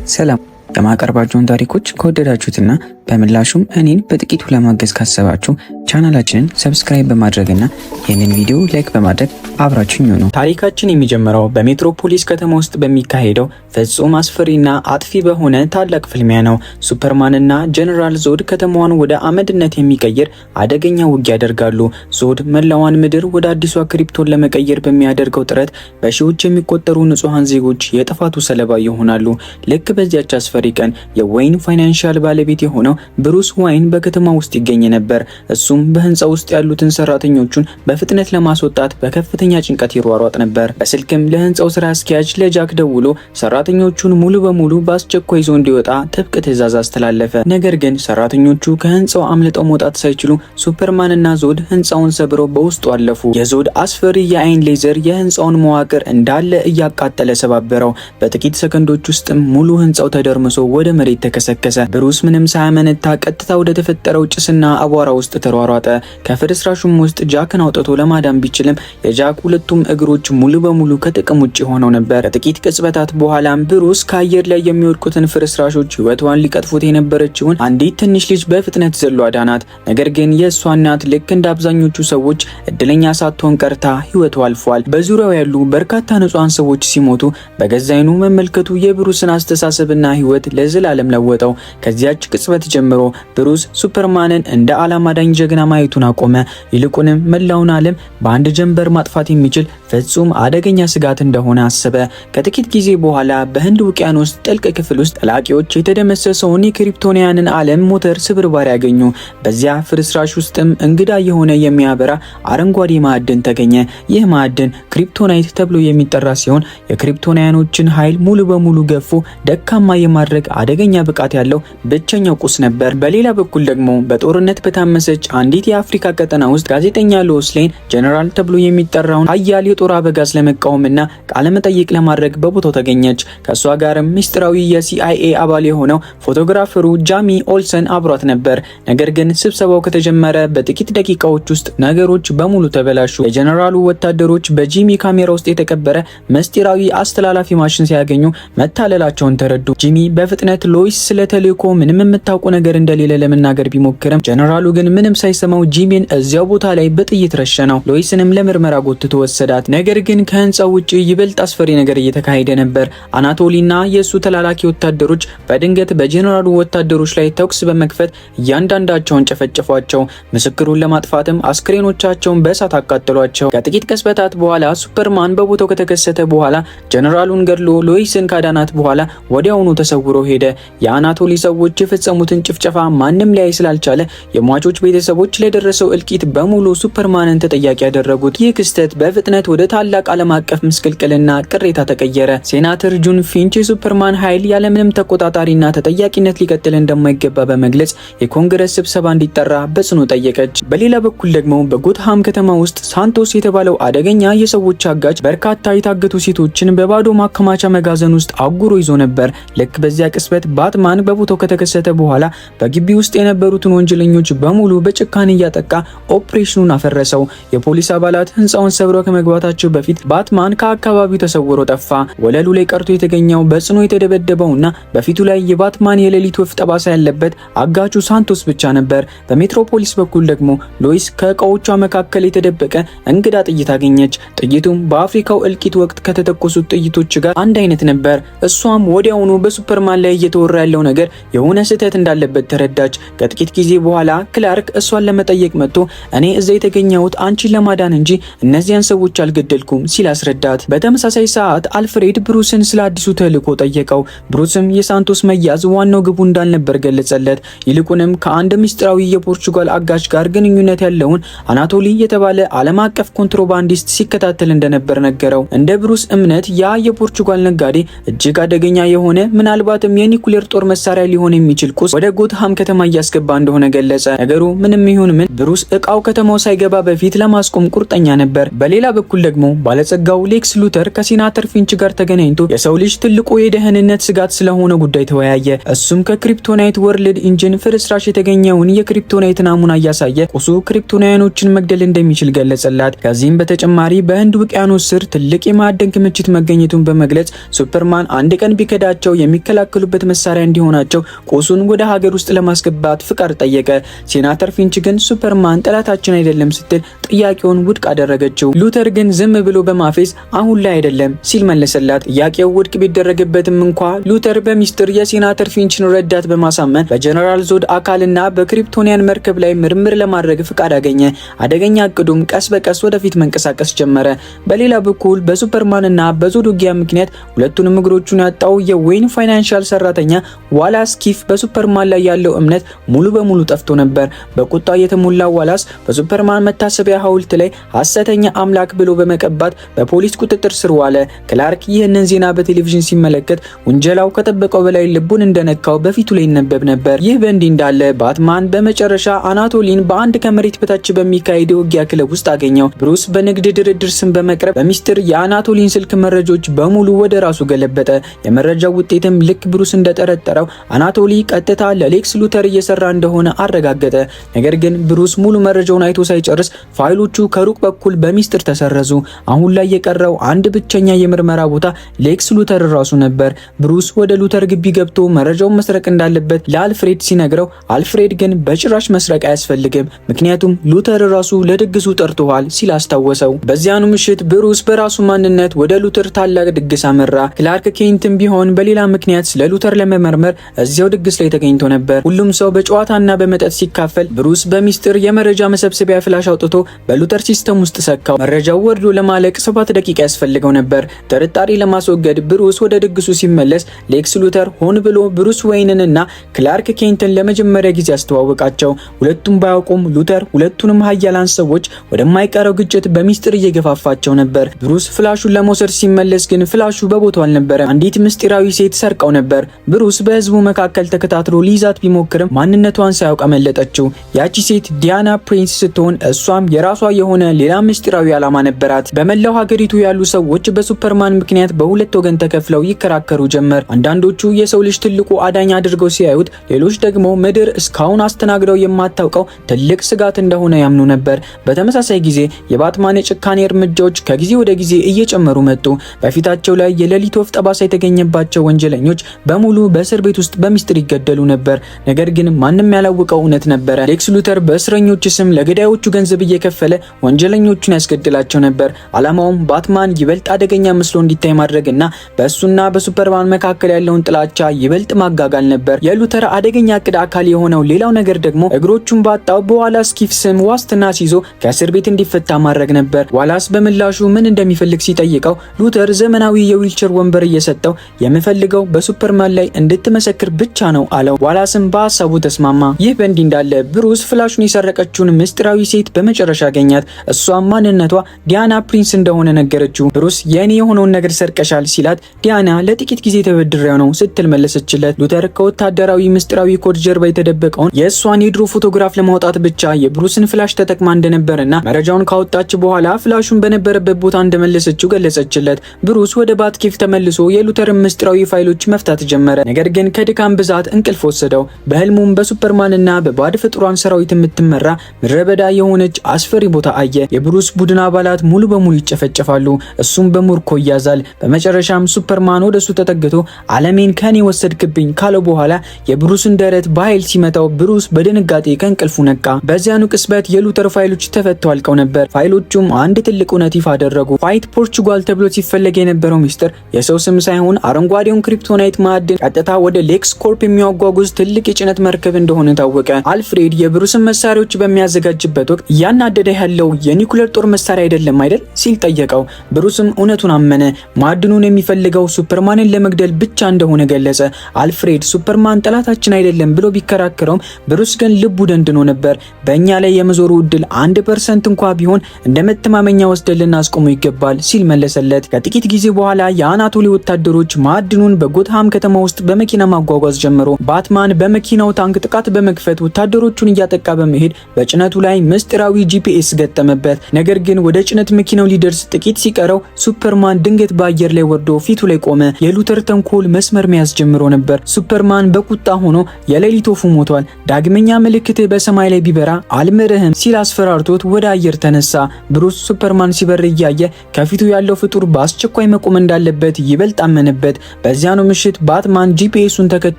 ሰላም የማቀርባቸውን ታሪኮች ከወደዳችሁትና በምላሹም እኔን በጥቂቱ ለማገዝ ካሰባችሁ ቻናላችንን ሰብስክራይብ በማድረግና ይህንን ቪዲዮ ላይክ በማድረግ አብራችሁኝ ሁኑ። ታሪካችን የሚጀምረው በሜትሮፖሊስ ከተማ ውስጥ በሚካሄደው ፍጹም አስፈሪና አጥፊ በሆነ ታላቅ ፍልሚያ ነው። ሱፐርማንና ጀነራል ዞድ ከተማዋን ወደ አመድነት የሚቀይር አደገኛ ውጊያ ያደርጋሉ። ዞድ መላዋን ምድር ወደ አዲሷ ክሪፕቶን ለመቀየር በሚያደርገው ጥረት በሺዎች የሚቆጠሩ ንጹሃን ዜጎች የጥፋቱ ሰለባ ይሆናሉ። ልክ በዚያች አስፈሪ ቀን የዌይን ፋይናንሻል ባለቤት የሆነው ብሩስ ዋይን በከተማ ውስጥ ይገኝ ነበር። እሱም በህንጻ ውስጥ ያሉትን ሰራተኞቹን በፍጥነት ለማስወጣት በከፍተኛ ጭንቀት ይሯሯጥ ነበር። በስልክም ለህንጻው ስራ አስኪያጅ ለጃክ ደውሎ ሰራተኞቹን ሙሉ በሙሉ በአስቸኳይ ይዞ እንዲወጣ ጥብቅ ትዕዛዝ አስተላለፈ። ነገር ግን ሰራተኞቹ ከህንጻው አምልጠው መውጣት ሳይችሉ ሱፐርማንና ዞድ ህንጻውን ሰብረው በውስጡ አለፉ። የዞድ አስፈሪ የአይን ሌዘር የህንጻውን መዋቅር እንዳለ እያቃጠለ ሰባበረው። በጥቂት ሰከንዶች ውስጥም ሙሉ ህንጻው ተደርምሶ ወደ መሬት ተከሰከሰ። ብሩስ ምንም ሳያመነታ ቀጥታ ወደ ተፈጠረው ጭስና አቧራ ውስጥ ተሯሯጠ። ከፍርስራሹም ውስጥ ጃክን አውጥቶ ለማዳን ቢችልም የጃክ ሁለቱም እግሮች ሙሉ በሙሉ ከጥቅም ውጭ ሆነው ነበር። ከጥቂት ቅጽበታት በኋላም ብሩስ ከአየር ላይ የሚወድቁትን ፍርስራሾች ህይወቷን ሊቀጥፉት የነበረችውን አንዲት ትንሽ ልጅ በፍጥነት ዘሎ አዳናት። ነገር ግን የእሷ እናት ልክ እንደ አብዛኞቹ ሰዎች እድለኛ ሳትሆን ቀርታ ህይወቷ አልፏል። በዙሪያው ያሉ በርካታ ንጹሃን ሰዎች ሲሞቱ በገዛ ዓይኑ መመልከቱ የብሩስን አስተሳሰብና ህይወት ለዘላለም ለወጠው። ከዚያች ቅጽበት ጀምሮ ብሩስ ሱፐርማንን እንደ ዓላማ ዳኝ ጀግና ማየቱን አቆመ። ይልቁንም መላውን ዓለም በአንድ ጀንበር ማጥፋት የሚችል ፍጹም አደገኛ ስጋት እንደሆነ አሰበ። ከጥቂት ጊዜ በኋላ በህንድ ውቅያኖስ ጥልቅ ክፍል ውስጥ ጠላቂዎች የተደመሰሰውን የክሪፕቶኒያንን ዓለም ሞተር ስብርባሪ ያገኙ። በዚያ ፍርስራሽ ውስጥም እንግዳ የሆነ የሚያበራ አረንጓዴ ማዕድን ተገኘ። ይህ ማዕድን ክሪፕቶናይት ተብሎ የሚጠራ ሲሆን የክሪፕቶኒያኖችን ኃይል ሙሉ በሙሉ ገፎ ደካማ የማድረግ አደገኛ ብቃት ያለው ብቸኛው ቁስ ነበር። በሌላ በኩል ደግሞ በጦርነት በታመሰች አንዲት የአፍሪካ ቀጠና ውስጥ ጋዜጠኛ ሎስ ሌን ጀነራል ተብሎ የሚጠራውን ኃያል የጦር አበጋዝ ለመቃወምና ቃለ መጠይቅ ለማድረግ በቦታው ተገኘች። ከሷ ጋርም ምስጢራዊ የሲአይኤ አባል የሆነው ፎቶግራፈሩ ጃሚ ኦልሰን አብሯት ነበር። ነገር ግን ስብሰባው ከተጀመረ በጥቂት ደቂቃዎች ውስጥ ነገሮች በሙሉ ተበላሹ። የጀነራሉ ወታደሮች በጂሚ ካሜራ ውስጥ የተቀበረ ምስጢራዊ አስተላላፊ ማሽን ሲያገኙ መታለላቸውን ተረዱ። ጂሚ በፍጥነት ሎይስ ስለ ተልእኮ ምንም የምታውቁ ነገር እንደሌለ ለመናገር ቢሞክርም ጀነራሉ ግን ምንም ሳይሰማው ጂሚን እዚያው ቦታ ላይ በጥይት ረሸነው። ሎይስንም ለምርመራ ጎትቶ ወሰዳት። ነገር ግን ከህንጻው ውጪ ይበልጥ አስፈሪ ነገር እየተካሄደ ነበር። አናቶሊና የሱ ተላላኪ ወታደሮች በድንገት በጀነራሉ ወታደሮች ላይ ተኩስ በመክፈት እያንዳንዳቸውን ጨፈጨፏቸው። ምስክሩን ለማጥፋትም አስክሬኖቻቸውን በእሳት አቃጠሏቸው። ከጥቂት ቀስበታት በኋላ ሱፐርማን በቦታው ከተከሰተ በኋላ ጀነራሉን ገድሎ ሎይስን ካዳናት በኋላ ወዲያውኑ ተሰውሮ ሄደ። የአናቶሊ ሰዎች የፈጸሙትን ጭፍጨፋ ማንም ሊያይ ስላልቻለ የሟቾች ቤተሰቦች ለደረሰው እልቂት በሙሉ ሱፐርማንን ተጠያቂ ያደረጉት። ይህ ክስተት በፍጥነት ወደ ታላቅ ዓለም አቀፍ ምስቅልቅልና ቅሬታ ተቀየረ። ሴናተር ጁን ፊንች የሱፐርማን ኃይል ያለምንም ተቆጣጣሪና ተጠያቂነት ሊቀጥል እንደማይገባ በመግለጽ የኮንግረስ ስብሰባ እንዲጠራ በጽኑ ጠየቀች። በሌላ በኩል ደግሞ በጎትሃም ከተማ ውስጥ ሳንቶስ የተባለው አደገኛ የሰዎች አጋች በርካታ የታገቱ ሴቶችን በባዶ ማከማቻ መጋዘን ውስጥ አጉሮ ይዞ ነበር። ልክ በዚያ ቅጽበት ባትማን በቦታው ከተከሰተ በኋላ በግቢ ውስጥ የነበሩትን ወንጀለኞች በሙሉ በጭካኔ እያጠቃ ኦፕሬሽኑን አፈረሰው። የፖሊስ አባላት ህንጻውን ሰብረው ከመግባታቸው በፊት ባትማን ከአካባቢው ተሰውሮ ጠፋ። ወለሉ ላይ ቀርቶ የተገኘው በጽኑ የተደበደበውና በፊቱ ላይ የባትማን የሌሊት ወፍ ጠባሳ ያለበት አጋቹ ሳንቶስ ብቻ ነበር። በሜትሮፖሊስ በኩል ደግሞ ሎይስ ከእቃዎቿ መካከል የተደበቀ እንግዳ ጥይት አገኘች። ጥይቱም በአፍሪካው እልቂት ወቅት ከተተኮሱት ጥይቶች ጋር አንድ አይነት ነበር። እሷም ወዲያውኑ በሱፐርማን ላይ እየተወራ ያለው ነገር የሆነ ስህተት እንዳለበት ተረዳች። ከጥቂት ጊዜ በኋላ ክላርክ እሷን ለመጠየቅ መጥቶ እኔ እዛ የተገኘሁት አንቺን ለማዳን እንጂ እነዚያን ሰዎች አልገደልኩም ሲል አስረዳት። በተመሳሳይ ሰዓት አልፍሬድ ብሩስን ስለ አዲሱ ተልእኮ ጠየቀው። ብሩስም የሳንቶስ መያዝ ዋናው ግቡ እንዳልነበር ገለጸለት። ይልቁንም ከአንድ ምስጢራዊ የፖርቹጋል አጋች ጋር ግንኙነት ያለውን አናቶሊ የተባለ ዓለም አቀፍ ኮንትሮባንዲስት ሲከታተል እንደነበር ነገረው። እንደ ብሩስ እምነት ያ የፖርቹጋል ነጋዴ እጅግ አደገኛ የሆነ ምናልባትም የኒኩሌር ጦር መሳሪያ ሊሆን የሚችል ቁስ ወደ ጎትሃም ከተማ እያስገባ እንደሆነ ገለጸ። ነገሩ ምንም ይሁን ምን ብሩስ እቃው ከተማው ሳይገባ በፊት ለማስቆም ቁርጠኛ ነበር። በሌላ በኩል ደግሞ ባለጸጋው ሌክስ ሉተር ከሴናተር ፊንች ጋር ተገናኝቶ የሰው ልጅ ትልቁ የደህንነት ስጋት ስለሆነ ጉዳይ ተወያየ። እሱም ከክሪፕቶናይት ወርልድ ኢንጂን ፍርስራሽ የተገኘውን የክሪፕቶናይት ናሙና እያሳየ ቁሱ ክሪፕቶናውያኖችን መግደል እንደሚችል ገለጸላት። ከዚህም በተጨማሪ በህንድ ውቅያኖስ ስር ትልቅ የማዕድን ክምችት መገኘቱን በመግለጽ ሱፐርማን አንድ ቀን ቢከዳቸው የሚከላከሉበት መሳሪያ እንዲሆናቸው ቁሱን ወደ ሀገር ውስጥ ለማስገባት ፍቃድ ጠየቀ። ሴናተር ፊንች ግን ሱፐርማን ጠላታችን አይደለም ስትል ጥያቄውን ውድቅ አደረገችው። ሉተር ግን ዝም ብሎ በማፌዝ አሁን ላይ አይደለም ሲል መለሰላት። ጥያቄው ውድቅ ቢደረግበትም እንኳ ሉተር በሚስጥር የሴናተር ፊንችን ረዳት በማሳመን በጀነራል ዞድ አካልና በክሪፕቶኒያን መርከብ ላይ ምርምር ለማድረግ ፍቃድ አገኘ። አደገኛ እቅዱም ቀስ በቀስ ወደፊት መንቀሳቀስ ጀመረ። በሌላ በኩል በሱፐርማንና በዞድ ውጊያ ምክንያት ሁለቱንም እግሮቹን ያጣው የዌይን ፋይናንሻል ሰራተኛ ዋላስ ኪፍ በሱፐርማን ላይ ያለው እምነት ሙሉ በሙሉ ጠፍቶ ነበር። በቁጣ የተሞላ ዋላስ በሱፐርማን መታሰቢያ ሐውልት ላይ ሐሰተኛ አምላክ ብሎ በመቀባት በፖሊስ ቁጥጥር ስር ዋለ። ክላርክ ይህንን ዜና በቴሌቪዥን ሲመለከት ውንጀላው ከጠበቀው በላይ ልቡን እንደነካው በፊቱ ላይ ይነበብ ነበር። ይህ በእንዲህ እንዳለ ባትማን በመጨረሻ አናቶሊን በአንድ ከመሬት በታች በሚካሄድ የውጊያ ክለብ ውስጥ አገኘው። ብሩስ በንግድ ድርድር ስም በመቅረብ በሚስጥር የአናቶሊን ስልክ መረጃዎች በሙሉ ወደ ራሱ ገለበጠ። የመረጃው ውጤትም ልክ ብሩስ እንደጠረጠረው አናቶሊ ቀጥታ ለሌክስ ሉተር እየሰራ እንደሆነ አረጋገጠ። ነገር ግን ብሩስ ሙሉ መረጃውን አይቶ ሳይጨርስ ፋይሎቹ ከሩቅ በኩል በሚስጥር ተሰረዙ። አሁን ላይ የቀረው አንድ ብቸኛ የምርመራ ቦታ ሌክስ ሉተር ራሱ ነበር። ብሩስ ወደ ሉተር ግቢ ገብቶ መረጃውን መስረቅ እንዳለበት ለአልፍሬድ ሲነግረው አልፍሬድ ግን በጭራሽ መስረቅ አያስፈልግም ምክንያቱም ሉተር ራሱ ለድግሱ ጠርቶሃል ሲል አስታወሰው። በዚያኑ ምሽት ብሩስ በራሱ ማንነት ወደ ሉተር ታላቅ ድግስ አመራ። ክላርክ ኬንትም ቢሆን በሌላ ምክንያት ስለ ሉተር ለመመርመር እዚያው ድግስ ላይ ተገኝቶ ነበር። ሁሉም ሰው በጨዋታና በመጠጥ ሲካፈል ብሩስ በሚስጥር የመረጃ መሰብሰቢያ ፍላሽ አውጥቶ በሉተር ሲስተም ውስጥ ሰካው። መረጃው ወርዶ ለማለቅ 7 ደቂቃ ያስፈልገው ነበር። ጥርጣሬ ለማስወገድ ብሩስ ወደ ድግሱ ሲመለስ ሌክስ ሉተር ሆን ብሎ ብሩስ ዌይንንና ክላርክ ኬንትን ለመጀመሪያ ጊዜ አስተዋወቃቸው። ሁለቱም ባያውቁም ሉተር ሁለቱንም ኃያላን ሰዎች ወደማይቀረው ግጭት በሚስጥር እየገፋፋቸው ነበር። ብሩስ ፍላሹን ለመውሰድ ሲመለስ ግን ፍላሹ በቦታው አልነበረም። አንዲት ምስጢራዊ ሴት ሰርቀው ነበር። ብሩስ በህዝቡ መካከል ተከታትሎ ሊይዛት ቢሞክርም ማንነቷን ሳያውቅ አመለጠችው። ያቺ ሴት ዲያና ፕሪንስ ስትሆን እሷም የራሷ የሆነ ሌላ ምስጢራዊ ዓላማ ነበራት። በመላው ሀገሪቱ ያሉ ሰዎች በሱፐርማን ምክንያት በሁለት ወገን ተከፍለው ይከራከሩ ጀመር። አንዳንዶቹ የሰው ልጅ ትልቁ አዳኝ አድርገው ሲያዩት፣ ሌሎች ደግሞ ምድር እስካሁን አስተናግደው የማታውቀው ትልቅ ስጋት እንደሆነ ያምኑ ነበር። በተመሳሳይ ጊዜ የባትማን የጭካኔ እርምጃዎች ከጊዜ ወደ ጊዜ እየጨመሩ መጡ። በፊታቸው ላይ የሌሊት ወፍ ጠባሳ የተገኘባቸው ወንጀለኞች በሙሉ በእስር ቤት ውስጥ በሚስጥር ይገደሉ ነበር። ነገር ግን ማንም ያላወቀው እውነት ነበረ። ሌክስ ሉተር በእስረኞች ስም ለገዳዮቹ ገንዘብ እየከፈለ ወንጀለኞቹን ያስገድላቸው ነበር። ዓላማውም ባትማን ይበልጥ አደገኛ መስሎ እንዲታይ ማድረግና በእሱና በሱፐርማን መካከል ያለውን ጥላቻ ይበልጥ ማጋጋል ነበር። የሉተር አደገኛ እቅድ አካል የሆነው ሌላው ነገር ደግሞ እግሮቹን ባጣው በዋላስ ኪፍ ስም ዋስትና ሲይዞ ከእስር ቤት እንዲፈታ ማድረግ ነበር። ዋላስ በምላሹ ምን እንደሚፈልግ ሲጠይቀው ሉተር ዘመናዊ የዊልቸር ወንበር እየሰጠው የምፈልገው በሱፐርማን ላይ እንድትመሰክር ብቻ ነው አለው። ዋላስም በሀሳቡ ተስማማ። ይህ በእንዲህ እንዳለ ብሩስ ፍላሹን የሰረቀችውን ምስጢራዊ ሴት በመጨረሻ አገኛት። እሷም ማንነቷ ዲያና ፕሪንስ እንደሆነ ነገረችው። ብሩስ የኔ የሆነውን ነገር ሰርቀሻል ሲላት ዲያና ለጥቂት ጊዜ ተበድሬው ነው ስትል መለሰችለት። ሉተር ከወታደራዊ ምስጢራዊ ኮድ ጀርባ የተደበቀውን የእሷን የድሮ ፎቶግራፍ ለማውጣት ብቻ የብሩስን ፍላሽ ተጠቅማ እንደነበርና መረጃውን ካወጣች በኋላ ፍላሹን በነበረበት ቦታ እንደመለሰችው ገለጸችለት። ብሩስ ወደ ባትኬፍ ተመልሶ የሉተርን ምስጢራዊ ፋይሎች መፍታት ጀመረ። ነገር ግን ከድካም ብዛት እንቅልፍ ወሰደው። በህልሙም በሱፐርማንና በባድ ፍጡራን ሰራዊት የምትመራ ምድረበዳ የሆነች አስፈሪ ቦታ አየ። የብሩስ ቡድን አባላት ሙሉ በሙሉ ይጨፈጨፋሉ። እሱም በሙርኮ ይያዛል። በመጨረሻም ሱፐርማን ወደሱ ተጠግቶ ዓለሜን ከኔ ወሰድክብኝ ካለው በኋላ የብሩስን ደረት በኃይል ሲመታው ብሩስ በድንጋጤ ከእንቅልፉ ነቃ። በዚያኑ ቅጽበት የሉተር ፋይሎች ተፈተው አልቀው ነበር። ፋይሎቹም አንድ ትልቅ እውነት ይፋ አደረጉ። ፋይት ፖርቹጋል ተብሎ ሲፈለግ የነበረው ሚስጥር የሰው ስም ሳይሆን አረንጓዴውን ክሪፕቶናይት ማዕድን ቀጥታ ወደ ሌክስ ኮርፕ የሚያጓጉዝ ትልቅ የጭነት መርከብ እንደሆነ ታወቀ። አልፍሬድ የብሩስን መሳሪያዎች በሚያዘጋጅበት ወቅት እያናደደ ያለው የኒኩለር ጦር መሳሪያ አይደለም አይደል ሲል ጠየቀው። ብሩስም እውነቱን አመነ። ማዕድኑን የሚፈልገው ሱፐርማንን ለመግደል ብቻ እንደሆነ ገለጸ። አልፍሬድ ሱፐርማን ጠላታችን አይደለም ብሎ ቢከራከረውም ብሩስ ግን ልቡ ደንድኖ ነበር። በእኛ ላይ የመዞሩ እድል 1% እንኳ ቢሆን እንደ መተማመኛ ወስደን ልናስቆመው ይገባል ሲል መለሰለት። ከጥቂት ጊዜ በኋላ የአናቶሊ ወታደሮች ማዕድኑን በጎትሃም ከተማ ውስጥ በመኪና ማጓጓዝ ጀመሩ። ባትማን በመኪናው ታንክ ጥቃት በመክፈት ወታደሮቹን እያጠቃ በመሄድ በጭነቱ ላይ ምስጢራዊ ጂፒኤስ ገጠመበት። ነገር ግን ወደ ጭነት መኪናው ሊደርስ ጥቂት ሲቀረው ሱፐርማን ድንገት በአየር ላይ ወርዶ ፊቱ ላይ ቆመ። የሉተር ተንኮል መስመር መያዝ ጀምሮ ነበር። ሱፐርማን በቁጣ ሆኖ የሌሊት ወፉ ሞቷል፣ ዳግመኛ ምልክትህ በሰማይ ላይ ቢበራ አልምርህም ሲል አስፈራርቶት ወደ አየር ተነሳ። ብሩስ ሱፐርማን ሲበር እያየ ከፊቱ ያለው ፍጡር በአስቸኳይ መቆም እንዳለበት ይበልጥ አመነበት። በዚያኑ ምሽት ባትማን ጂፒኤሱን ተከትሎ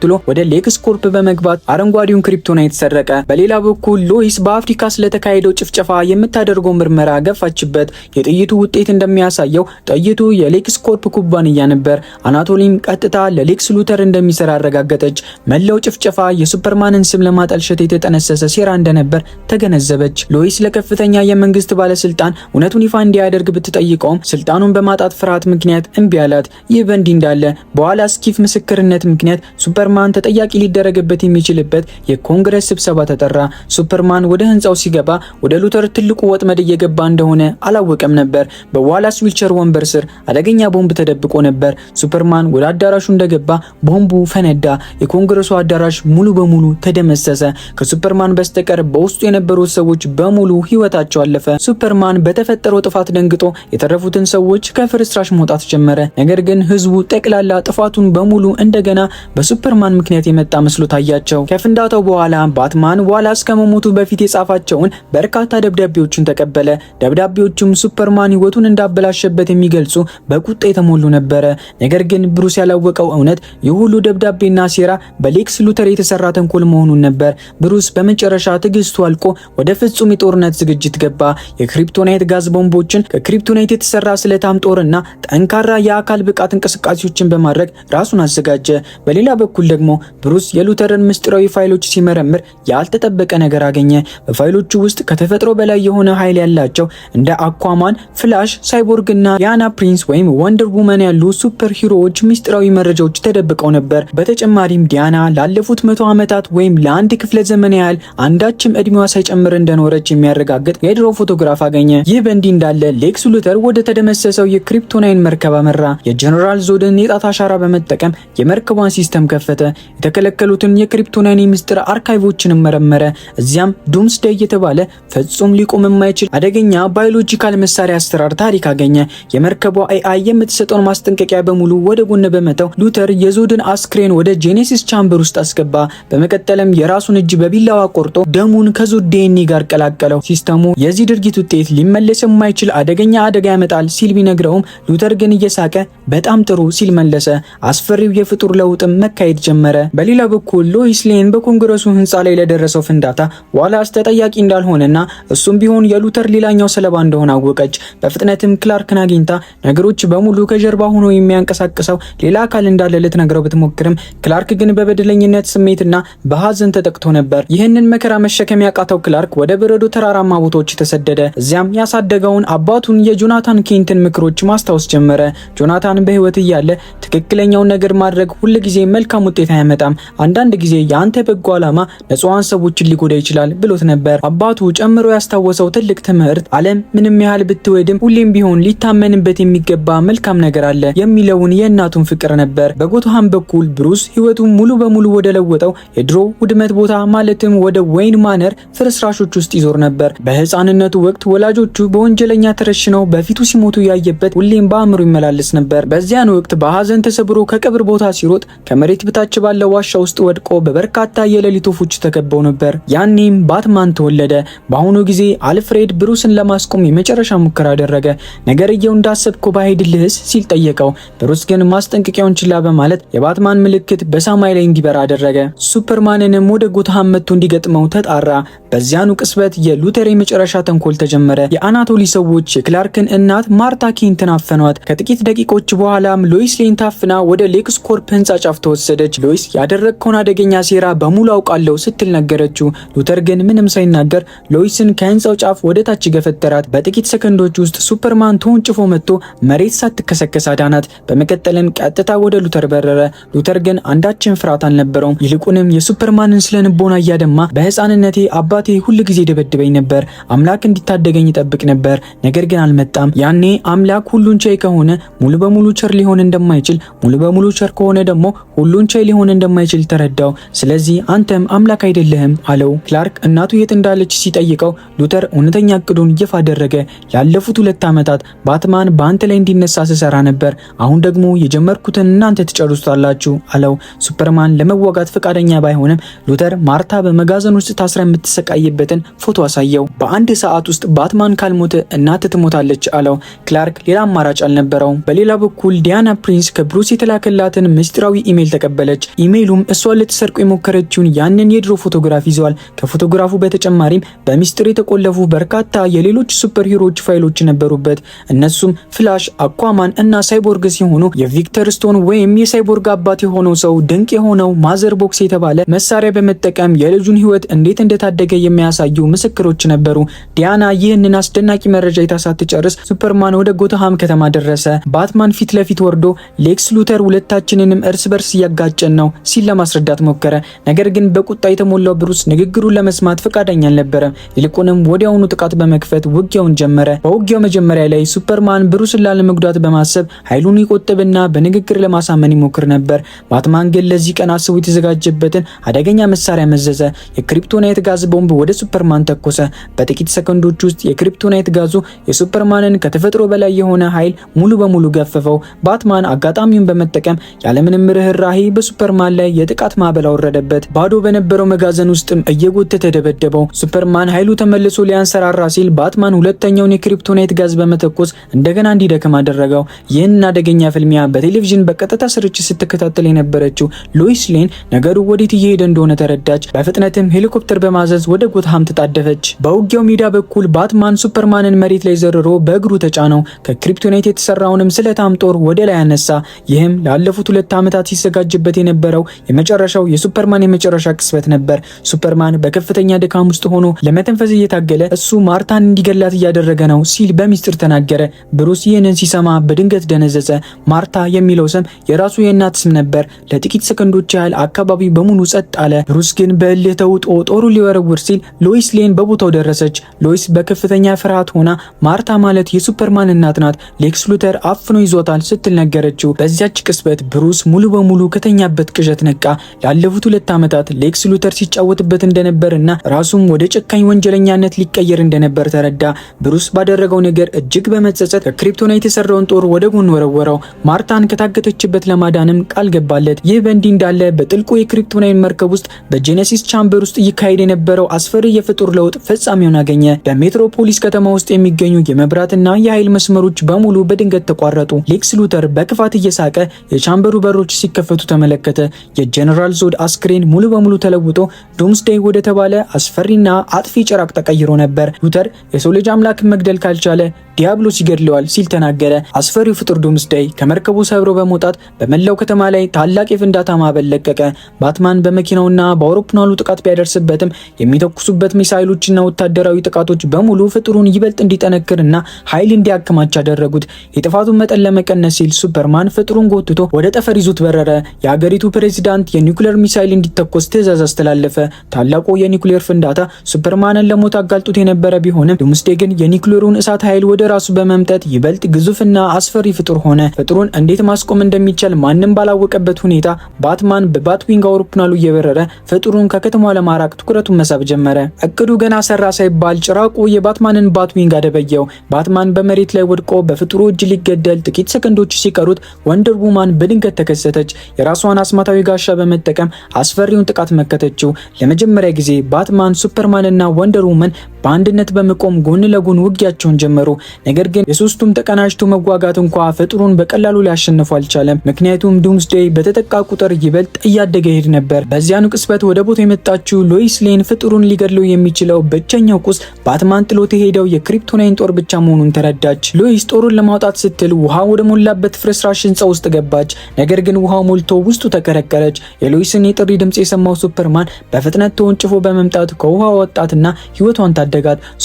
ወደ ሌክስኮርፕ በመግባት አረንጓዴውን ክሪፕቶናይት ሰረቀ። በሌላ በኩል ሎይስ በአፍሪካ ስለተካሄደው ጭፍጨፋ የምታደርገው ምርመራ ገፋችበት። የጥይቱ ውጤት እንደሚያሳየው ጥይቱ የሌክስኮርፕ ኩባንያ ነበር። አናቶሊም ቀጥታ ለሌክስ ሉተር እንደሚሰራ አረጋገጠች። መላው ጭፍጨፋ የሱፐርማንን ስም ለማጠልሸት የተጠነሰሰ ሴራ እንደነበር ተገነዘበች። ሎይስ ለከፍተኛ የመንግስት ባለስልጣን እውነቱን ይፋ እንዲያደርግ ብትጠይቀውም ስልጣኑን በማጣት ፍርሃት ምክንያት እምቢ አላት። ይህ በእንዲህ እንዳለ በኋላ ስኪፍ ምስክርነት ምክንያት ሱፐርማን ተጠያቂ ሊደረግበት የሚችልበት የኮንግረስ ስብሰባ ተጠራ። ሱፐርማን ወደ ህንጻው ሲገባ ወደ ሉተር ትልቁ ወጥመድ እየገባ እንደሆነ አላወቀም ነበር። በዋላስ ዊልቸር ወንበር ስር አደገኛ ቦምብ ተደብቆ ነበር። ሱፐርማን ወደ አዳራሹ እንደገባ ቦምቡ ፈነዳ። የኮንግረሱ አዳራሽ ሙሉ በሙሉ ተደመሰሰ። ከሱፐርማን በስተቀር በውስጡ የነበሩት ሰዎች በሙሉ ህይወታቸው አለፈ። ሱፐርማን በተፈጠረው ጥፋት ደንግጦ የተረፉትን ሰዎች ከፍርስራሽ መውጣት ጀመረ። ነገር ግን ህዝቡ ጠቅላላ ጥፋቱን በሙሉ እንደገና በሱፐርማን ምክንያት የመጣ መስሎ ታያቸው። ከፍንዳታው በኋላ ባትማን ዋላስ ከመሞቱ በፊት የጻፋቸውን በርካታ ደብዳቤዎችን ተቀበለ። ደብዳቤዎቹም ሱፐርማን ህይወቱን እንዳበላሸበት የሚገልጹ በቁጣ የተሞሉ ነበረ። ነገር ግን ብሩስ ያላወቀው እውነት የሁሉ ደብዳቤና ሴራ በሌክስ ሉተር የተሰራ ተንኮል መሆኑን ነበር። ብሩስ በመጨረሻ ትዕግስቱ አልቆ ወደ ፍጹም የጦርነት ዝግጅት ገባ። የክሪፕቶናይት ጋዝ ቦምቦችን፣ ከክሪፕቶናይት የተሰራ ስለታም ጦርና ጠንካራ የአካል ብቃት እንቅስቃሴዎችን በማድረግ ራሱን አዘጋጀ። በሌላ በኩል ደግሞ ብሩስ የሉተርን ምስጢራዊ ፋይሎች ሲመረምር ያልተጠበቀ ነገር አገኘ። በፋይሎቹ ውስጥ ከተፈጥሮ በላይ የሆነ ኃይል ያላቸው እንደ አኳማን፣ ፍላሽ፣ ሳይቦርግ እና ዲያና ፕሪንስ ወይም ወንደር ውመን ያሉ ሱፐር ሂሮዎች ምስጢራዊ መረጃዎች ተደብቀው ነበር። በተጨማሪም ዲያና ላለፉት 100 ዓመታት ወይም ለአንድ ክፍለ ዘመን ያህል አንዳችም እድሜዋ ሳይጨምር እንደኖረች የሚያረጋግጥ የድሮ ፎቶግራፍ አገኘ። ይህ በእንዲህ እንዳለ ሌክስ ሉተር ወደ ተደመሰሰው የክሪፕቶናይን መርከብ አመራ። የጀነራል ዞድን የጣት አሻራ በመጠቀም የመርከቧን ሲስተም ከፈተ። የተከለከሉትን የክሪፕቶናይን ምስጢር አርካይቮችን መረመረ። እዚያም ዱምስዴይ የተባለ ፍጹም ሊቆም የማይችል አደገኛ ባዮሎጂካል መሳሪያ አሰራር ታሪክ አገኘ። የመርከቧ AI የምትሰጠውን ማስጠንቀቂያ በሙሉ ወደ ጎን በመተው ሉተር የዞድን አስክሬን ወደ ጄኔሲስ ቻምበር ውስጥ አስገባ። በመቀጠልም የራሱን እጅ በቢላዋ ቆርጦ ደሙን ከዞድ DNA ጋር ቀላቀለው። ሲስተሙ የዚህ ድርጊት ውጤት ሊመለስ የማይችል አደገኛ አደጋ ያመጣል ሲል ቢነግረውም ሉተር ግን እየሳቀ በጣም ጥሩ ሲል መለሰ። አስፈሪው የፍጡር ለውጥም መካሄድ ጀመረ። በሌላ በኩል ሎይስ ሌን በኮንግረሱ ህንጻ ላይ ለደረሰው ፍንዳታ ዋላስ ተጠያቂ እንዳልሆነና እሱም ቢሆን የሉተር ሌላኛው ሰለባ እንደሆነ አወቀች። በፍጥነትም ክላርክን አግኝታ ነገሮች በሙሉ ከጀርባ ሆኖ የሚያንቀሳቅሰው ሌላ አካል እንዳለ ልትነግረው ብትሞክርም ክላርክ ግን በበደለኝነት ስሜትና በሐዘን ተጠቅቶ ነበር። ይህንን መከራ መሸከም ያቃተው ክላርክ ወደ በረዶ ተራራማ ቦታዎች ተሰደደ። እዚያም ያሳደገውን አባቱን የጆናታን ኬንትን ምክሮች ማስታወስ ጀመረ። ጆናታን በህይወት እያለ ትክክለኛውን ነገር ማድረግ ሁልጊዜ መልካም ውጤት አያመጣም፣ አንዳንድ ጊዜ የአንተ በጎ ዓላማ ንጹሃን ሰዎችን ሊጎዳ ይችላል ብሎት ነበር። አባቱ ጨምሮ ያስታወሰው ትልቅ ትምህርት ዓለም ምንም ያህል ብትወድም ሁሌም ቢሆን ሊታመንበት የሚገባ መልካም ነገር አለ የሚለውን የእናቱን ፍቅር ነበር። በጎትሃም በኩል ብሩስ ህይወቱን ሙሉ በሙሉ ወደ ለወጠው የድሮ ውድመት ቦታ ማለትም ወደ ዌይን ማነር ፍርስራሾች ውስጥ ይዞር ነበር። በህፃንነቱ ወቅት ወላጆቹ በወንጀለኛ ተረሽነው በፊቱ ሲሞቱ ያየበት ሁሌም በአእምሮ ይመላለስ ነበር። በዚያን ወቅት በሐዘን ተሰብሮ ከቀብር ቦታ ሲሮጥ ከመሬት በታች ባለው ዋሻ ውስጥ ወድቆ በበርካታ የሌሊት ወፎች ተከበው ነበር። ያኔም ባትማን ተወለደ። በአሁኑ ጊዜ አልፍሬድ ብሩስን ለማስቆም የመጨረሻ ሙከራ አደረገ። ነገርየው እንዳሰብከው ባይሄድልህስ ሲል ጠየቀው። ብሩስ ግን ማስጠንቀቂያውን ችላ በማለት የባትማን ምልክት በሰማይ ላይ እንዲበራ አደረገ። ሱፐርማንንም ወደ ጎትሃም መጥቶ እንዲገጥመው ተጣራ። በዚያኑ ቅጽበት የሉተር የመጨረሻ ተንኮል ተጀመረ። የአናቶሊ ሰዎች የክላርክን እናት ማርታ ኬንትን አፈኗት። ከጥቂት ደቂቆች በኋላም ሎይስ ሌን ታፍና ወደ ሌክስኮርፕ ህንጻ ጫፍ ተወሰደች። ሎይስ ያደረግከውን አደገኛ ሴራ በሙሉ አውቃለሁ ስትል ነገረችው። ሉተር ግን ምንም ሳይናገር ሎይስን ከህንጻው ጫፍ ወደ ታች ገፈተራት። በጥቂት ሰከንዶች ውስጥ ሱፐርማን ተወንጭፎ መጥቶ መሬት ሳትከሰከስ አዳናት። በመቀጠልም ቀጥታ ወደ ሉተር በረረ። ሉተር ግን አንዳችን ፍርሃት አልነበረውም። ይልቁንም የሱፐርማንን ስለንቦና እያደማ በህፃንነቴ አባቴ ሁል ጊዜ ደበድበኝ ነበር፣ አምላክ እንዲታደገኝ ይጠብቅ ነበር፣ ነገር ግን አልመጣም። ያኔ አምላክ ሁሉን ቻይ ከሆነ ሙሉ በሙሉ ቸር ሊሆን እንደማይችል፣ ሙሉ በሙሉ ቸር ከሆነ ደግሞ ሁሉን ቻይ ሊሆን እንደማይችል ተረዳው። ስለዚህ አንተም አምላክ አይደለህም አለው። ክላርክ እናቱ የት እንዳለች ሲጠይቀው ሉተር እውነተኛ እቅዱን ይፋ አደረገ። ላለፉት 2 ዓመታት ባትማን በአንተ ላይ እንዲነሳ ስሰራ ነበር። አሁን ደግሞ የጀመርኩትን እናንተ ትጨርሱታላችሁ አለው። ሱፐርማን ለመዋጋት ፈቃደኛ ባይሆንም ሉተር ማርታ በመጋዘን ውስጥ ታስራ የምትሰቃይበትን ፎቶ አሳየው። በአንድ ሰዓት ውስጥ ባትማን ካልሞተ እናት ትሞታለች አለው። ክላርክ ሌላ አማራጭ አልነበረውም። በሌላ በኩል ዲያና ፕሪንስ ከብሩስ የተላከላትን ምስጢራዊ ኢሜል ተቀበለች። ኢሜሉም እሷን ልትሰርቁ የሞከረችውን ያንን የድሮ ፎቶግራፍ ይዟል። ከፎቶግራፉ በተጨማሪም በሚስጥር የተቆለፉ በርካታ የሌሎች ሱፐር ሂሮዎች ፋይሎች ነበሩበት። እነሱም ፍላሽ፣ አኳማን እና ሳይቦርግ ሲሆኑ የቪክተር ስቶን ወይም የሳይቦርግ አባት የሆነው ሰው ድንቅ የሆነው ማዘር ቦክስ የተባለ መሳሪያ በመጠቀም የልጁን ህይወት እንዴት እንደታደገ የሚያሳዩ ምስክሮች ነበሩ። ዲያና ይህንን አስደናቂ መረጃ ሳትጨርስ ሱፐርማን ወደ ጎተሃም ከተማ ደረሰ። ባትማን ፊት ለፊት ወርዶ ሌክስ ሉተር ሁለታችንንም እርስ በርስ እያጋጨን ነው ሲል ለማስረዳት ሞከረ። ነገር ግን በቁጣ የተሞላው ብሩስ ንግግሩን ለመስማት ፈቃደኛ አልነበረም። ይልቁንም ወዲያውኑ ጥቃት በመክፈት ውጊያውን ጀመረ። በውጊያው መጀመሪያ ላይ ሱፐርማን ብሩስን ላለመጉዳት በማሰብ ኃይሉን ይቆጥብና በንግግር ለማሳመን ይሞክር ነበር። ባትማን ግን ለዚህ ቀን አስቦ የተዘጋጀበትን አደገኛ መሳሪያ መዘዘ። የክሪፕቶናይት ጋዝ ቦምብ ወደ ሱፐርማን ተኮሰ። በጥቂት ሰከንዶች ውስጥ የክሪፕቶናይት ጋዙ የሱፐርማንን ከተፈጥሮ በላይ የሆነ ኃይል ሙሉ በሙሉ ገፈፈው። ባትማን አጋጣሚውን በመጠቀም ያለምንም ርህራሄ በሱፐርማን ላይ የጥቃት ማዕበል አወረደበት። ባዶ በነበረው መጋዘን ውስጥም እየጎተተ ደበደበው። ሱፐርማን ኃይሉ ተመልሶ ሊያንሰራራ ሲል ባትማን ሁለተኛውን የክሪፕቶናይት ጋዝ በመተኮስ እንደገና እንዲደክም አደረገው። ይህን አደገኛ ፍልሚያ በቴሌቪዥን በቀጥታ ስርጭት ስትከታተል የነበረችው ሎይስ ሌን ነገሩ ወዴት እየሄደ እንደሆነ ተረዳች። በፍጥነትም ሄሊኮፕተር በማዘዝ ወደ ጎትሃም ተጣደፈች። በውጊያው ሜዳ በኩል ባትማን ሱፐርማንን መሬት ላይ ዘርሮ በእግሩ ተጫነው። ከክሪፕቶናይት የተሰራውንም ስለታም ጦር ወደ ላይ አነሳ። ይህም ላለፉት 2 ዓመታት ሲዘጋጅበት የነበረው የመጨረሻው የሱፐርማን የመጨረሻ ቅስበት ነበር። ሱፐርማን በከፍተኛ ድካም ውስጥ ሆኖ ለመተንፈስ እየታገለ እሱ ማርታን እንዲገላት እያደረገ ነው ሲል በሚስጥር ተናገረ። ብሩስ ይህንን ሲሰማ በድንገት ደነዘዘ። ማርታ የሚለው ስም የራሱ የእናት ስም ነበር። ለጥቂት ሰከንዶች ያህል አካባቢ በሙሉ ጸጥ አለ። ብሩስ ግን በእልህ ተውጦ ጦሩን ሊወረውር ሲል ሎይስ ሌን በቦታው ደረሰች። ሎይስ በከፍተኛ ፍርሃት ሆና ማርታ ማለት የሱፐርማን እናት ናት፣ ሌክስ ሉተር አፍኖ ይዞታል ስትል ነገረችው። በዚያች ቅስበት ብሩስ ሙሉ በሙሉ ከተኛበት ቅዠት ነቃ። ላለፉት 2 ዓመታት ሌክስ ሉተር ሲጫወትበት እንደነበርና ራሱም ወደ ጨካኝ ወንጀለኛነት ሊቀየር እንደነበር ተረዳ። ብሩስ ባደረገው ነገር እጅግ በመጸጸት ከክሪፕቶናይት የተሰራውን ጦር ወደ ጎን ወረወረው። ማርታን ከታገተችበት ለማዳንም ቃል ገባለት። ይህ በእንዲህ እንዳለ በጥልቁ የክሪፕቶናይት መርከብ ውስጥ በጄኔሲስ ቻምበር ውስጥ ይካሄድ የነበረው አስፈሪ የፍጡር ለውጥ ፍጻሜውን አገኘ። በሜትሮፖሊስ ከተማ ውስጥ የሚገኙ የመብራትና የኃይል መስመሮች በሙሉ በድንገት ተቋረጡ። ሌክስ ሉተር በክፋት እየሳቀ የቻምበሩ በሮች ሲከፈቱ ተመለከተ። የጀነራል ዞድ አስክሬን ሙሉ በሙሉ ተለውጦ ዶምስዴይ ወደ ተባለ አስፈሪና አጥፊ ጭራቅ ተቀይሮ ነበር። ሉተር የሰው ልጅ አምላክን መግደል ካልቻለ ዲያብሎስ ይገድለዋል ሲል ተናገረ። አስፈሪው ፍጡር ዶምስዴይ ከመርከቡ ሰብሮ በመውጣት በመላው ከተማ ላይ ታላቅ የፍንዳታ ማዕበል ለቀቀ። ባትማን በመኪናውና በአውሮፕላኑ ጥቃት ቢያደርስበትም የሚተኩሱበት ሚሳይሎችና ወታደራዊ ጥቃቶች በሙሉ ፍጡሩን ይበልጥ እንዲጠነክርና ኃይል እንዲያከማች አደረጉት። የጥፋቱን መጠን ለመቀነስ ሲል ሱፐርማን ፍጡሩን ጎትቶ ወደ ጠፈር ይዞት በረረ። የሀገሪቱ ፕሬዝዳንት የኒውክሌር ሚሳይል እንዲተኮስ ትዕዛዝ አስተላለፈ። ታላቁ የኒውክሌር ፍንዳታ ሱፐርማንን ለሞት አጋልጦት የነበረ ቢሆንም ዶምስዴይ ግን የኒውክሌሩን እሳት ኃይል ወደ ራሱ በመምጠት ይበልጥ ግዙፍና አስፈሪ ፍጡር ሆነ። ፍጡሩን እንዴት ማስቆም እንደሚቻል ማንም ባላወቀበት ሁኔታ ባትማን በባትዊንግ አውሮፕላኑ እየበረረ ፍጡሩን ከከተማው ለማራቅ ትኩረቱን መሳብ ጀመረ። እቅዱ ገና ሰራ ሳይባል ጭራቁ የባትማንን ባትዊንግ አደበየው። ባትማን በመሬት ላይ ወድቆ በፍጡሩ እጅ ሊገደል ጥቂት ሰከንዶች ሲቀሩት ወንደር ውማን በድንገት ተከሰተች። የራሷን አስማታዊ ጋሻ በመጠቀም አስፈሪውን ጥቃት መከተችው። ለመጀመሪያ ጊዜ ባትማን፣ ሱፐርማንና ወንደር ውመን በአንድነት በመቆም ጎን ለጎን ውጊያቸውን ጀመሩ። ነገር ግን የሶስቱም ተቀናጅቶ መጓጋት እንኳ ፍጡሩን በቀላሉ ሊያሸንፉ አልቻለም። ምክንያቱም ዱምስዴይ በተጠቃ ቁጥር ይበልጥ እያደገ ሄድ ነበር። በዚያኑ ቅጽበት ወደ ቦታ የመጣችው ሎይስ ሌን ፍጡሩን ሊገድለው የሚችለው ብቸኛው ቁስ ባትማን ጥሎት የሄደው የክሪፕቶናይን ጦር ብቻ መሆኑን ተረዳች። ሎይስ ጦሩን ለማውጣት ስትል ውሃ ወደ ሞላበት ፍርስራሽ ህንጻ ውስጥ ገባች። ነገር ግን ውሃው ሞልቶ ውስጡ ተከረከረች። የሎይስን የጥሪ ድምጽ የሰማው ሱፐርማን በፍጥነት ተወንጭፎ በመምጣት ከውሃው ወጣትና ህይወቷን ታደጋት።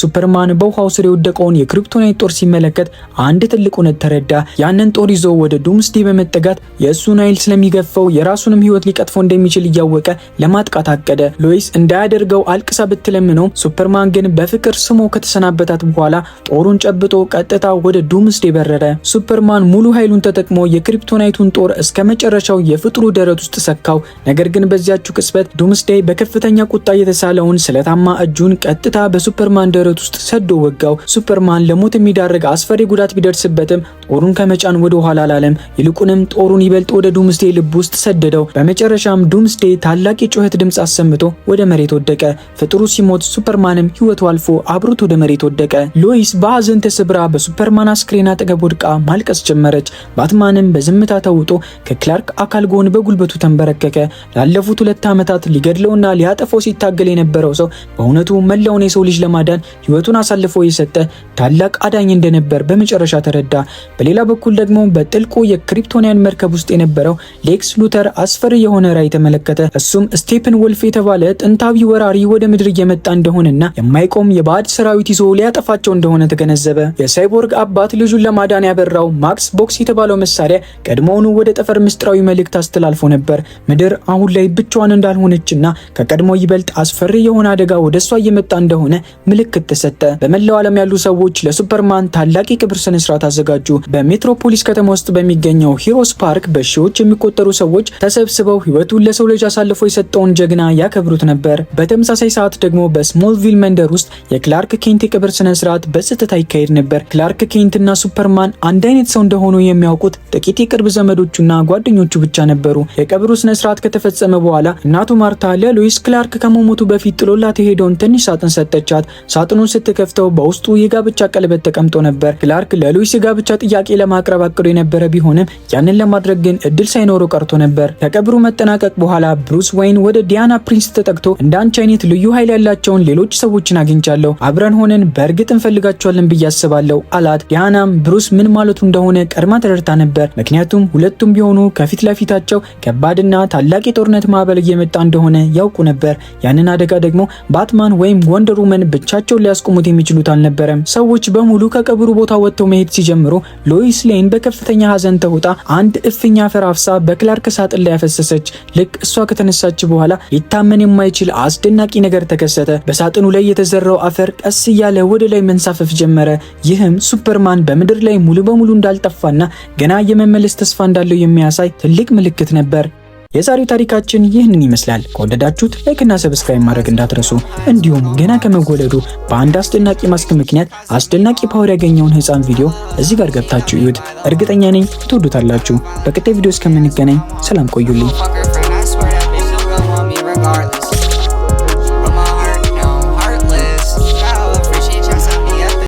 ሱፐርማን በውሃው ስር የወደቀውን የክሪፕቶናይት ጦር ሲመለከት አንድ ትልቅ እውነት ተረዳ። ያንን ጦር ይዞ ወደ ዱምስዴይ በመጠጋት የእሱን ኃይል ስለሚገፈው የራሱንም ህይወት ሊቀጥፈው እንደሚችል እያወቀ ለማጥቃት አቀደ። ሎይስ እንዳያደርገው አልቅሳ ብትለምነው ሱፐርማን ግን በፍቅር ስሞ ከተሰናበታት በኋላ ጦሩን ጨብጦ ቀጥታ ወደ ዱምስዴይ በረረ። ሱፐርማን ሙሉ ኃይሉን ተጠቅሞ የክሪፕቶናይቱን ጦር እስከ መጨረሻው የፍጥሩ ደረት ውስጥ ሰካው። ነገር ግን በዚያችው ቅጽበት ዱምስዴይ በከፍተኛ ቁጣ የተሳለውን ስለታማ እጁን ቀጥታ በሱፐር በሱፐርማን ደረት ውስጥ ሰዶ ወጋው። ሱፐርማን ለሞት የሚዳርግ አስፈሪ ጉዳት ቢደርስበትም ጦሩን ከመጫን ወደ ኋላ አላለም። ይልቁንም ጦሩን ይበልጥ ወደ ዱምስዴ ልብ ውስጥ ሰደደው። በመጨረሻም ዱምስዴ ታላቅ የጩኸት ድምጽ አሰምቶ ወደ መሬት ወደቀ። ፍጥሩ ሲሞት ሱፐርማንም ህይወቱ አልፎ አብሮት ወደ መሬት ወደቀ። ሎይስ በሐዘን ተሰብራ በሱፐርማን አስክሬን አጠገብ ወድቃ ማልቀስ ጀመረች። ባትማንም በዝምታ ተውጦ ከክላርክ አካል ጎን በጉልበቱ ተንበረከከ። ላለፉት 2 ዓመታት ሊገድለውና ሊያጠፋው ሲታገል የነበረው ሰው በእውነቱ መላውን የሰው ልጅ ለማዳን ህይወቱን አሳልፎ የሰጠ ታላቅ አዳኝ እንደነበር በመጨረሻ ተረዳ። በሌላ በኩል ደግሞ በጥልቁ የክሪፕቶኒያን መርከብ ውስጥ የነበረው ሌክስ ሉተር አስፈሪ የሆነ ራዕይ ተመለከተ። እሱም ስቴፕን ወልፍ የተባለ ጥንታዊ ወራሪ ወደ ምድር እየመጣ እንደሆነና የማይቆም የባዕድ ሰራዊት ይዞ ሊያጠፋቸው እንደሆነ ተገነዘበ። የሳይቦርግ አባት ልጁን ለማዳን ያበራው ማክስ ቦክስ የተባለው መሳሪያ ቀድሞውኑ ወደ ጠፈር ምስጢራዊ መልእክት አስተላልፎ ነበር። ምድር አሁን ላይ ብቻዋን እንዳልሆነችና ከቀድሞ ይበልጥ አስፈሪ የሆነ አደጋ ወደሷ እየመጣ እንደሆነ ምልክት ተሰጠ። በመላው ዓለም ያሉ ሰዎች ለሱፐርማን ታላቅ የክብር ስነ ስርዓት አዘጋጁ። በሜትሮፖሊስ ከተማ ውስጥ በሚገኘው ሂሮስ ፓርክ በሺዎች የሚቆጠሩ ሰዎች ተሰብስበው ህይወቱን ለሰው ልጅ አሳልፎ የሰጠውን ጀግና ያከብሩት ነበር። በተመሳሳይ ሰዓት ደግሞ በስሞልቪል መንደር ውስጥ የክላርክ ኬንት የክብር ስነ ስርዓት በጸጥታ ይካሄድ ነበር። ክላርክ ኬንት እና ሱፐርማን አንድ አይነት ሰው እንደሆኑ የሚያውቁት ጥቂት የቅርብ ዘመዶቹና ጓደኞቹ ብቻ ነበሩ። የቀብሩ ስነ ስርዓት ከተፈጸመ በኋላ እናቱ ማርታ ለሎይስ ክላርክ ከመሞቱ በፊት ጥሎላት የሄደውን ትንሽ ሳጥን ሰጠቻት። ሳጥኑን ስትከፍተው በውስጡ የጋብቻ ቀለበት ተቀምጦ ነበር። ክላርክ ለሎይስ የጋብቻ ጥያቄ ለማቅረብ አቅዶ የነበረ ቢሆንም ያንን ለማድረግ ግን እድል ሳይኖረው ቀርቶ ነበር። ከቀብሩ መጠናቀቅ በኋላ ብሩስ ወይን ወደ ዲያና ፕሪንስ ተጠግቶ እንዳንቺ አይነት ልዩ ኃይል ያላቸውን ሌሎች ሰዎችን አግኝቻለሁ፣ አብረን ሆነን በእርግጥ እንፈልጋቸዋለን ብዬ አስባለሁ አላት። ዲያናም ብሩስ ምን ማለቱ እንደሆነ ቀድማ ተረድታ ነበር። ምክንያቱም ሁለቱም ቢሆኑ ከፊት ለፊታቸው ከባድና ታላቅ የጦርነት ማዕበል እየመጣ እንደሆነ ያውቁ ነበር። ያንን አደጋ ደግሞ ባትማን ወይም ወንደር ውመን ብቻቸውን ሊያስቆሙት የሚችሉት አልነበረም። ሰዎች በሙሉ ከቀብሩ ቦታ ወጥተው መሄድ ሲጀምሩ ሎይስ ሌን በከፍተኛ ሐዘን ተውጣ አንድ እፍኛ አፈር አፍሳ በክላርክ ሳጥን ላይ ያፈሰሰች። ልክ እሷ ከተነሳች በኋላ ሊታመን የማይችል አስደናቂ ነገር ተከሰተ። በሳጥኑ ላይ የተዘራው አፈር ቀስ እያለ ወደ ላይ መንሳፈፍ ጀመረ። ይህም ሱፐርማን በምድር ላይ ሙሉ በሙሉ እንዳልጠፋና ገና የመመለስ ተስፋ እንዳለው የሚያሳይ ትልቅ ምልክት ነበር። የዛሬው ታሪካችን ይህንን ይመስላል። ከወደዳችሁት ላይክ እና ሰብስክራይብ ማድረግ እንዳትረሱ። እንዲሁም ገና ከመወለዱ በአንድ አስደናቂ ማስክ ምክንያት አስደናቂ ፓወር ያገኘውን ህፃን ቪዲዮ እዚህ ጋር ገብታችሁ እዩት። እርግጠኛ ነኝ ትወዱታላችሁ። በቀጣይ ቪዲዮ እስከምንገናኝ ሰላም ቆዩልኝ።